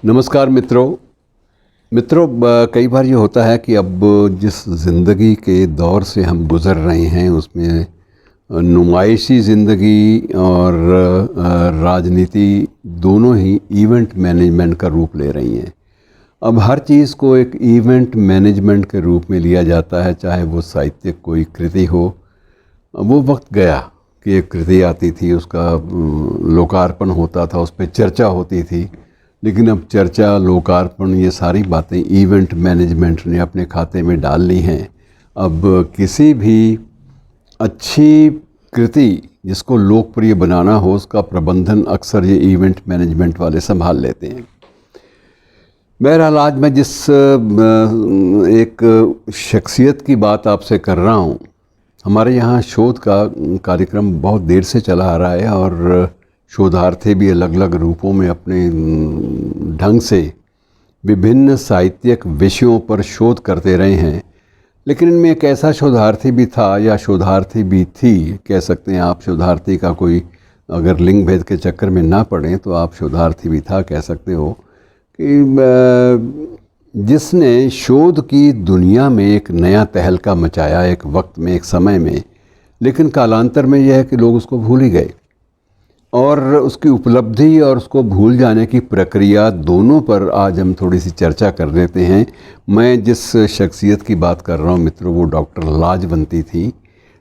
नमस्कार मित्रों, कई बार ये होता है कि अब जिस ज़िंदगी के दौर से हम गुज़र रहे हैं उसमें नुमाइशी ज़िंदगी और राजनीति दोनों ही इवेंट मैनेजमेंट का रूप ले रही हैं। अब हर चीज़ को एक इवेंट मैनेजमेंट के रूप में लिया जाता है, चाहे वो साहित्यिक कोई कृति हो। वो वक्त गया कि एक कृति आती थी, उसका लोकार्पण होता था, उस पर चर्चा होती थी। लेकिन अब चर्चा, लोकार्पण, ये सारी बातें इवेंट मैनेजमेंट ने अपने खाते में डाल ली हैं। अब किसी भी अच्छी कृति जिसको लोकप्रिय बनाना हो, उसका प्रबंधन अक्सर ये इवेंट मैनेजमेंट वाले संभाल लेते हैं। बहरहाल आज मैं जिस एक शख्सियत की बात आपसे कर रहा हूँ, हमारे यहाँ शोध का कार्यक्रम बहुत देर से चला आ रहा है और शोधार्थी भी अलग अलग रूपों में अपने ढंग से विभिन्न साहित्यिक विषयों पर शोध करते रहे हैं। लेकिन इनमें एक ऐसा शोधार्थी भी था, या शोधार्थी भी थी, कह सकते हैं आप। शोधार्थी का कोई अगर लिंग भेद के चक्कर में ना पड़ें तो आप शोधार्थी भी था कह सकते हो, कि जिसने शोध की दुनिया में एक नया तहलका मचाया एक वक्त में, एक समय में। लेकिन कालांतर में यह है कि लोग उसको भूल ही गए, और उसकी उपलब्धि और उसको भूल जाने की प्रक्रिया दोनों पर आज हम थोड़ी सी चर्चा कर लेते हैं। मैं जिस शख्सियत की बात कर रहा हूँ मित्रों, वो डॉक्टर लाजवंती थी।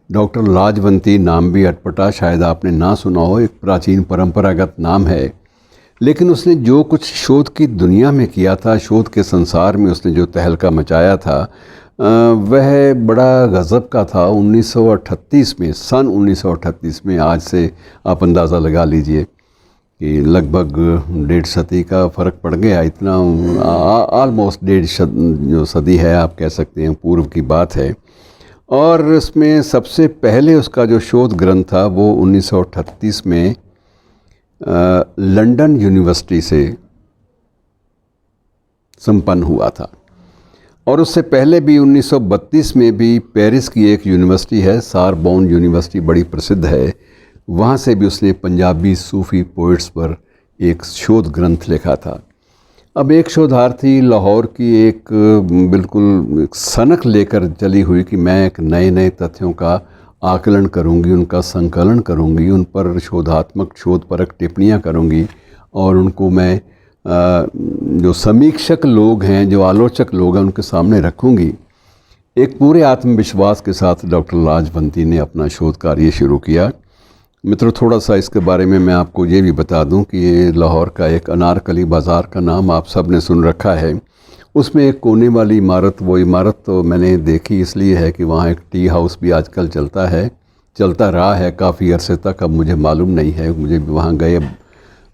डॉक्टर लाजवंती नाम भी अटपटा, शायद आपने ना सुना हो, एक प्राचीन परंपरागत नाम है। लेकिन उसने जो कुछ शोध की दुनिया में किया था, शोध के संसार में उसने जो तहलका मचाया था, वह बड़ा गज़ब का था। 1938 में, सन 1938 में, आज से आप अंदाज़ा लगा लीजिए कि लगभग 1.5 सदी का फ़र्क पड़ गया। इतना ऑलमोस्ट 1.5 जो सदी है आप कह सकते हैं, पूर्व की बात है। और इसमें सबसे पहले उसका जो शोध ग्रंथ था वो 1938 में लंदन यूनिवर्सिटी से संपन्न हुआ था। और उससे पहले भी 1932 में भी पेरिस की एक यूनिवर्सिटी है, सारबोन यूनिवर्सिटी, बड़ी प्रसिद्ध है, वहाँ से भी उसने पंजाबी सूफ़ी पोइट्स पर एक शोध ग्रंथ लिखा था। अब एक शोधार्थी लाहौर की एक बिल्कुल सनक लेकर चली हुई कि मैं एक नए नए तथ्यों का आकलन करूँगी, उनका संकलन करूँगी, उन पर शोधात्मक शोधपरक टिप्पणियाँ करूँगी, और उनको मैं जो समीक्षक लोग हैं, जो आलोचक लोग हैं, उनके सामने रखूँगी। एक पूरे आत्मविश्वास के साथ डॉक्टर लाजवंती ने अपना शोध कार्य शुरू किया। मित्रों, थोड़ा सा इसके बारे में मैं आपको ये भी बता दूं कि ये लाहौर का एक अनारकली बाज़ार का नाम आप सब ने सुन रखा है। उसमें एक कोने वाली इमारत, वो इमारत तो मैंने देखी इसलिए है कि वहाँ एक टी हाउस भी आजकल चलता रहा है काफ़ी अरसे तक। अब मुझे मालूम नहीं है, मुझे वहाँ गए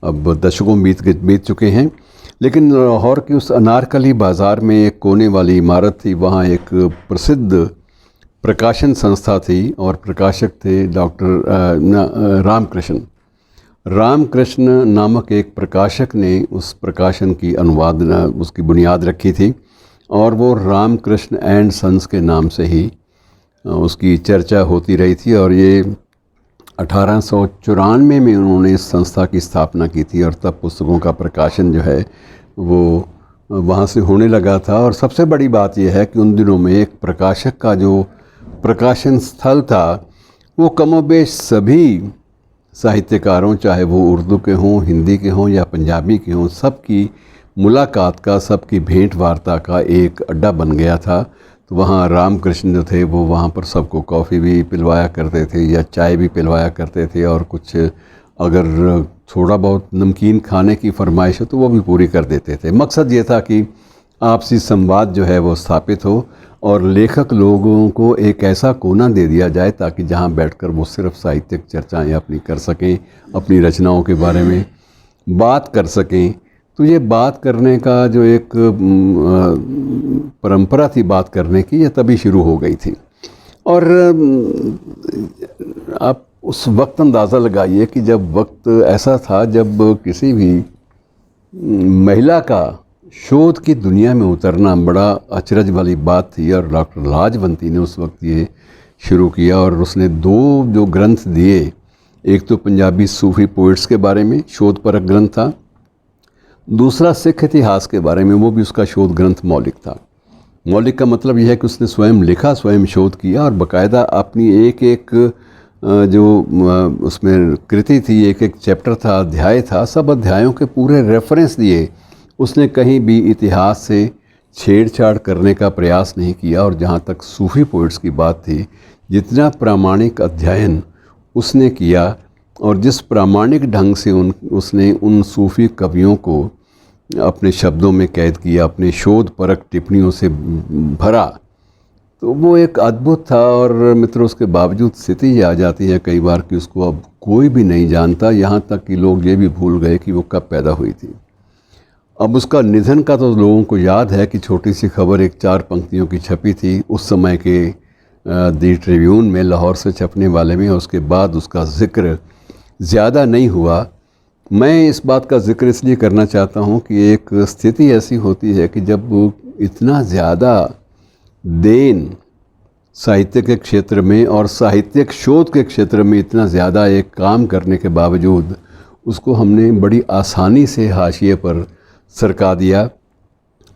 अब दशकों बीत चुके हैं। लेकिन लाहौर की उस अनारकली बाज़ार में एक कोने वाली इमारत थी, वहाँ एक प्रसिद्ध प्रकाशन संस्था थी और प्रकाशक थे डॉक्टर रामकृष्ण नामक एक प्रकाशक ने उस प्रकाशन की उसकी बुनियाद रखी थी, और वो रामकृष्ण एंड सन्स के नाम से ही उसकी चर्चा होती रही थी। और ये 1894 में उन्होंने इस संस्था की स्थापना की थी, और तब पुस्तकों का प्रकाशन जो है वो वहाँ से होने लगा था। और सबसे बड़ी बात यह है कि उन दिनों में एक प्रकाशक का जो प्रकाशन स्थल था, वो कमोबेश सभी साहित्यकारों, चाहे वो उर्दू के हों, हिंदी के हों या पंजाबी के हों, सबकी मुलाकात का, सबकी भेंट वार्ता का एक अड्डा बन गया था। तो वहाँ रामकृष्ण जो थे वो वहाँ पर सबको कॉफ़ी भी पिलवाया करते थे या चाय भी पिलवाया करते थे, और कुछ अगर थोड़ा बहुत नमकीन खाने की फरमाइश हो तो वो भी पूरी कर देते थे। मकसद ये था कि आपसी संवाद जो है वो स्थापित हो, और लेखक लोगों को एक ऐसा कोना दे दिया जाए ताकि जहाँ बैठकर वो सिर्फ साहित्यिक चर्चाएँ अपनी कर सकें, अपनी रचनाओं के बारे में बात कर सकें। तो ये बात करने का जो एक परंपरा थी बात करने की, ये तभी शुरू हो गई थी। और आप उस वक्त अंदाज़ा लगाइए कि जब वक्त ऐसा था जब किसी भी महिला का शोध की दुनिया में उतरना बड़ा अचरज वाली बात थी, और डॉक्टर लाजवंती ने उस वक्त ये शुरू किया। और उसने 2 जो ग्रंथ दिए, एक तो पंजाबी सूफ़ी पोइट्स के बारे में शोधपरक ग्रंथ था, दूसरा सिख इतिहास के बारे में, वो भी उसका शोध ग्रंथ मौलिक था। मौलिक का मतलब यह है कि उसने स्वयं लिखा, स्वयं शोध किया और बाकायदा अपनी एक एक जो उसमें कृति थी, एक एक चैप्टर था, अध्याय था, सब अध्यायों के पूरे रेफरेंस दिए। उसने कहीं भी इतिहास से छेड़छाड़ करने का प्रयास नहीं किया। और जहाँ तक सूफ़ी पोइट्स की बात थी, जितना प्रामाणिक अध्ययन उसने किया और जिस प्रामाणिक ढंग से उसने उन सूफ़ी कवियों को अपने शब्दों में कैद किया, अपने शोध परक टिप्पणियों से भरा, तो वो एक अद्भुत था। और मित्रों, उसके बावजूद स्थिति ये आ जाती है कई बार कि उसको अब कोई भी नहीं जानता, यहाँ तक कि लोग ये भी भूल गए कि वो कब पैदा हुई थी। अब उसका निधन का तो लोगों को याद है कि छोटी सी खबर एक 4 पंक्तियों की छपी थी उस समय के दी ट्रिब्यून में, लाहौर से छपने वाले में। उसके बाद उसका ज़िक्र ज़्यादा नहीं हुआ। मैं इस बात का ज़िक्र इसलिए करना चाहता हूँ कि एक स्थिति ऐसी होती है कि जब इतना ज़्यादा देन साहित्य के क्षेत्र में और साहित्यिक शोध के क्षेत्र में इतना ज़्यादा एक काम करने के बावजूद उसको हमने बड़ी आसानी से हाशिए पर सरका दिया।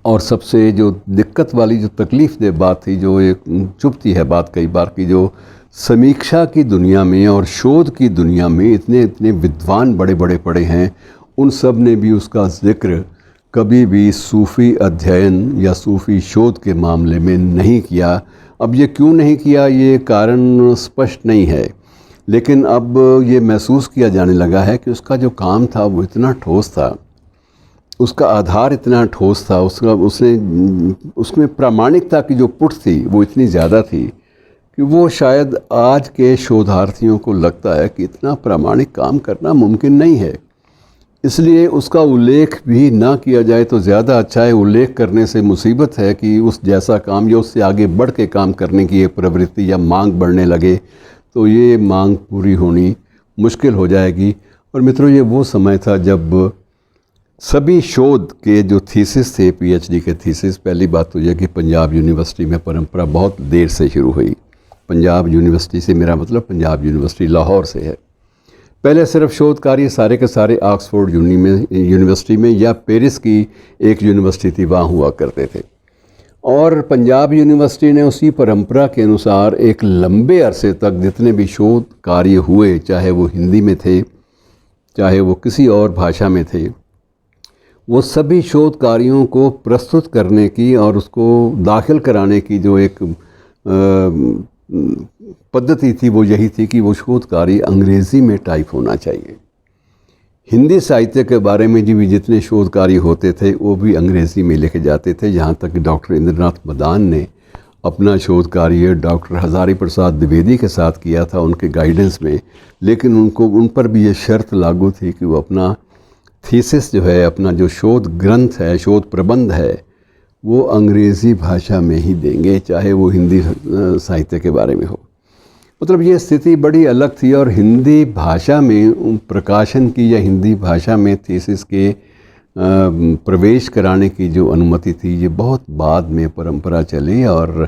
और सबसे जो दिक्कत वाली, जो तकलीफ़ दे बात थी, जो एक चुभती है बात कई बार की, जो समीक्षा की दुनिया में और शोध की दुनिया में इतने इतने विद्वान बड़े बड़े पड़े हैं, उन सब ने भी उसका ज़िक्र कभी भी सूफ़ी अध्ययन या सूफ़ी शोध के मामले में नहीं किया। अब ये क्यों नहीं किया, ये कारण स्पष्ट नहीं है, लेकिन अब ये महसूस किया जाने लगा है कि उसका जो काम था वो इतना ठोस था, उसका आधार इतना ठोस था, उसमें प्रामाणिकता की जो पुट थी वो इतनी ज़्यादा थी कि वो शायद आज के शोधार्थियों को लगता है कि इतना प्रामाणिक काम करना मुमकिन नहीं है। इसलिए उसका उल्लेख भी ना किया जाए तो ज़्यादा अच्छा है। उल्लेख करने से मुसीबत है कि उस जैसा काम या उससे आगे बढ़ के काम करने की एक प्रवृत्ति या मांग बढ़ने लगे तो ये मांग पूरी होनी मुश्किल हो जाएगी। और मित्रों, ये वो समय था जब सभी शोध के जो थीसिस थे, पीएचडी के थीसिस, पहली बात तो यह कि पंजाब यूनिवर्सिटी में परंपरा बहुत देर से शुरू हुई। पंजाब यूनिवर्सिटी से मेरा मतलब पंजाब यूनिवर्सिटी लाहौर से है। पहले सिर्फ शोध कार्य सारे के सारे ऑक्सफोर्ड यूनिवर्सिटी में या पेरिस की एक यूनिवर्सिटी थी, वहाँ हुआ करते थे। और पंजाब यूनिवर्सिटी ने उसी परंपरा के अनुसार एक लंबे अरसे तक जितने भी शोध कार्य हुए, चाहे वो हिंदी में थे, चाहे वो किसी और भाषा में थे, वो सभी शोध कार्यों को प्रस्तुत करने की और उसको दाखिल कराने की जो एक पद्धति थी वो यही थी कि वो शोध कार्य अंग्रेज़ी में टाइप होना चाहिए। हिंदी साहित्य के बारे में भी जितने शोध कार्य होते थे वो भी अंग्रेज़ी में लिखे जाते थे। यहाँ तक कि डॉक्टर इंद्रनाथ मदान ने अपना शोध कार्य डॉक्टर हज़ारी प्रसाद द्विवेदी के साथ किया था उनके गाइडेंस में, लेकिन उन पर भी ये शर्त लागू थी कि वो अपना थीसिस जो है, अपना जो शोध ग्रंथ है, शोध प्रबंध है, वो अंग्रेज़ी भाषा में ही देंगे, चाहे वो हिंदी साहित्य के बारे में हो। मतलब ये स्थिति बड़ी अलग थी। और हिंदी भाषा में प्रकाशन की या हिंदी भाषा में थीसिस के प्रवेश कराने की जो अनुमति थी, ये बहुत बाद में परंपरा चली। और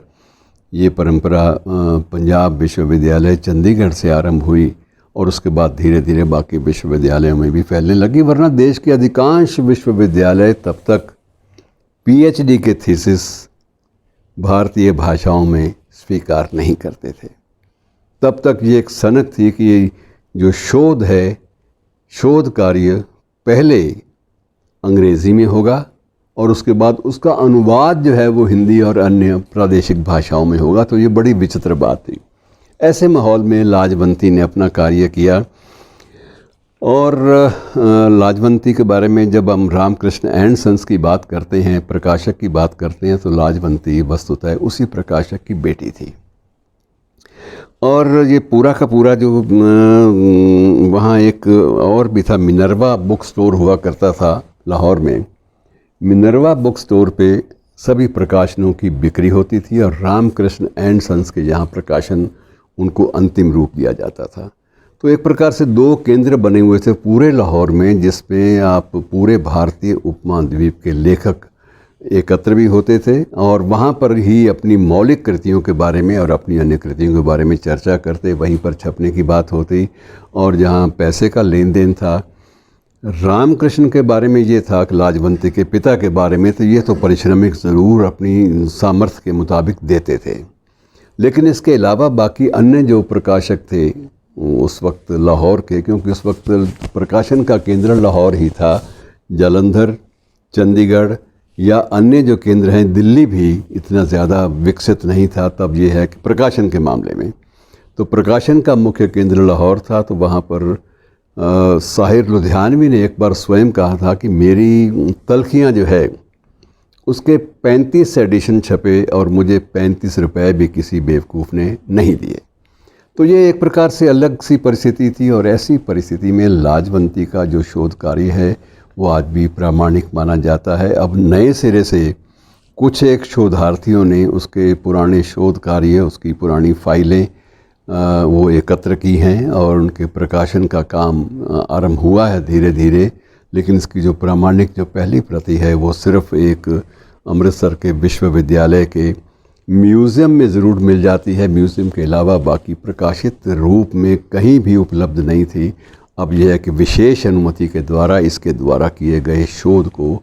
ये परंपरा पंजाब विश्वविद्यालय चंडीगढ़ से आरंभ हुई और उसके बाद धीरे धीरे बाकी विश्वविद्यालयों में भी फैलने लगी। वरना देश के अधिकांश विश्वविद्यालय तब तक पीएचडी के थीसिस भारतीय भाषाओं में स्वीकार नहीं करते थे। तब तक ये एक सनक थी कि जो शोध है, शोध कार्य पहले अंग्रेज़ी में होगा और उसके बाद उसका अनुवाद जो है वो हिंदी और अन्य प्रादेशिक भाषाओं में होगा। तो ये बड़ी विचित्र बात थी। ऐसे माहौल में लाजवंती ने अपना कार्य किया। और लाजवंती के बारे में जब हम रामकृष्ण एंड सन्स की बात करते हैं, प्रकाशक की बात करते हैं, तो लाजवंती वस्तुतः उसी प्रकाशक की बेटी थी। और ये पूरा का पूरा जो वहाँ एक और भी था, मिनर्वा बुक स्टोर हुआ करता था लाहौर में। मिनर्वा बुक स्टोर पे सभी प्रकाशनों की बिक्री होती थी और रामकृष्ण एंड सन्स के यहाँ प्रकाशन उनको अंतिम रूप दिया जाता था। तो एक प्रकार से 2 केंद्र बने हुए थे पूरे लाहौर में, जिसमें आप पूरे भारतीय उपमहाद्वीप के लेखक एकत्र भी होते थे और वहाँ पर ही अपनी मौलिक कृतियों के बारे में और अपनी अन्य कृतियों के बारे में चर्चा करते, वहीं पर छपने की बात होती। और जहाँ पैसे का लेन देन था, रामकृष्ण के बारे में ये था कि लाजवंती के पिता के बारे में तो ये तो पारिश्रमिक ज़रूर अपनी सामर्थ्य के मुताबिक देते थे, लेकिन इसके अलावा बाकी अन्य जो प्रकाशक थे उस वक्त लाहौर के, क्योंकि उस वक्त प्रकाशन का केंद्र लाहौर ही था, जालंधर, चंडीगढ़ या अन्य जो केंद्र हैं, दिल्ली भी इतना ज़्यादा विकसित नहीं था तब। ये है कि प्रकाशन के मामले में तो प्रकाशन का मुख्य केंद्र लाहौर था। तो वहाँ पर साहिर लुधियानवी ने एक बार स्वयं कहा था कि मेरी तल्खियाँ जो है उसके 35 एडिशन छपे और मुझे 35 रुपए भी किसी बेवकूफ़ ने नहीं दिए। तो ये एक प्रकार से अलग सी परिस्थिति थी, और ऐसी परिस्थिति में लाजवंती का जो शोध कार्य है वो आज भी प्रामाणिक माना जाता है। अब नए सिरे से कुछ एक शोधार्थियों ने उसके पुराने शोध कार्य, उसकी पुरानी फाइलें वो एकत्र की हैं और उनके प्रकाशन का काम आरंभ हुआ है धीरे धीरे। लेकिन इसकी जो प्रामाणिक जो पहली प्रति है वो सिर्फ़ एक अमृतसर के विश्वविद्यालय के म्यूज़ियम में ज़रूर मिल जाती है। म्यूज़ियम के अलावा बाकी प्रकाशित रूप में कहीं भी उपलब्ध नहीं थी। अब यह है कि विशेष अनुमति के द्वारा इसके द्वारा किए गए शोध को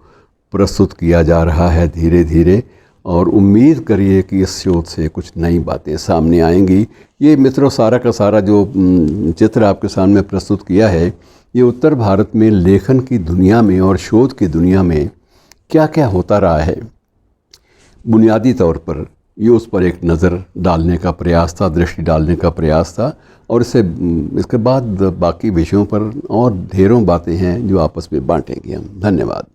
प्रस्तुत किया जा रहा है धीरे धीरे, और उम्मीद करिए कि इस शोध से कुछ नई बातें सामने आएंगी। ये मित्रों सारा का सारा जो चित्र आपके सामने प्रस्तुत किया है, ये उत्तर भारत में लेखन की दुनिया में और शोध की दुनिया में क्या क्या होता रहा है, बुनियादी तौर पर ये उस पर एक नज़र डालने का प्रयास था, दृष्टि डालने का प्रयास था। और इसके बाद बाकी विषयों पर और ढेरों बातें हैं जो आपस में बांटेंगे हम। धन्यवाद।